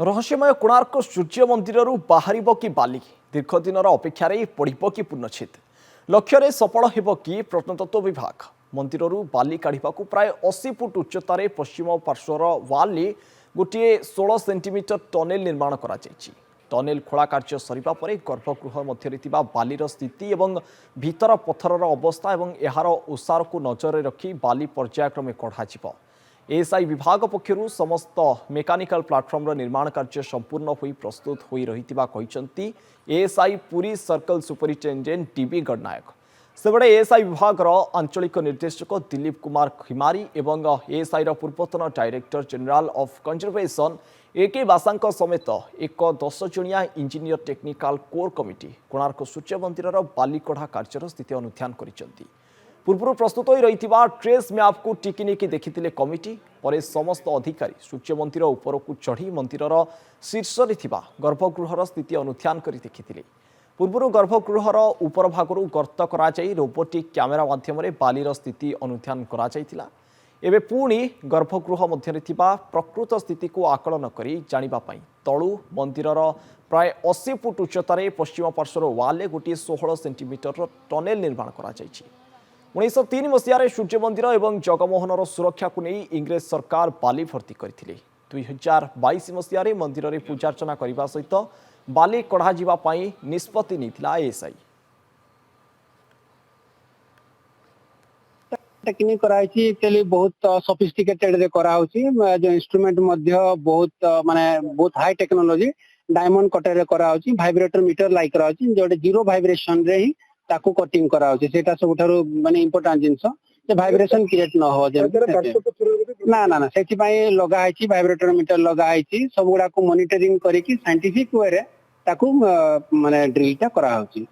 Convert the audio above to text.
रहस्यमय कोणार्क सूर्य मंदिर बाहर कि बाली दीर्घ दिन अपेक्षार पड़ब कि पूर्णछेद लक्ष्य सफल हो कि प्रत्नतत्व विभाग मंदिर बाली काढ़ा प्राय 80 फुट उच्चतार पश्चिम पार्श्वर वाल गोटे 16 सेंटीमीटर टनेल निर्माण कर टनेल खोला कार्य सरिबा परे गर्भगृह मध्य बालीर स्थिति और भीतर पत्थर अवस्था और यार ओसार को नजर रखी बाली पर्यायक्रमे कढ़ा एएसआई विभाग पक्षरु समस्त मेकानिकल प्लाटफर्म निर्माण कार्य संपूर्ण होई प्रस्तुत होई रहितिबा कहिसंती ASI Puri circle superintendent TB Gananayak सेबड़े एएसआई विभाग आंचलिक निर्देशक दिलीप कुमार खिमारी एवं एएसआई पूर्वतन director general of conservation AK Basa समेत एक 10 जणिया engineer technical core committee Konark सूर्य मंदिर बालिकढ़ा कार्यर स्थिति अनुध्यान करिसंती पूर्व प्रस्तुत हो रही ट्रेस मैप को टिकिनिकी देखिथिले कमिटी पर समस्त अधिकारी सूर्य मंदिर ऊपर को चढ़ी मंदिर शीर्ष गर्भगृहर स्थिति अनुध्यान कर देखिथिले पूर्व गर्भगृहर ऊपर भागरू गर्त कराई रोबोटिक कैमेरा माध्यम बालीर स्थिति अनुध्यान कराइथिला एबे पुणी गर्भगृह मध्य प्रकृत स्थिति को आकलन करी जानिबा पई तळु मंदिरर प्राय 80 फुट उच्चतार पश्चिम पार्श्वर वाले गोटे 16 सेंटीमीटर टनेल निर्माण कराଯାଇଛି 1903 मसीह सूर्य मंदिर और जगमोहनर सुरक्षा को नहीं इंग्रेज सरकार बाली भर्ती करथिले 2022 मसीह मंदिर में पूजार्चना करने सहित बाली कढ़ा जावाई निष्पत्ति नहीं एएसआई टेक्निक कराई बहुत सोफिस्टिकेटेड रे कराउची जो इंस्ट्रूमेंट मध्य बहुत माने बहुत हाई टेक्नोलॉजी डायमंड कटर रे कराउची वाइब्रेटर मीटर लाइक कराउची जोटे जीरो वाइब्रेशन रे ही ताकू कटिंग कराउची सेटा सबठारु माने इंपोर्टेंट जिंस जे वाइब्रेशन क्रिएट न हो जे ना ना ना सेठी पई लगा आइची वाइब्रेटर मीटर लगा आइची सब गुडा को मॉनिटरिंग करी की साइंटिफिक वे रे ताकू माने ड्रिल ता करा होची।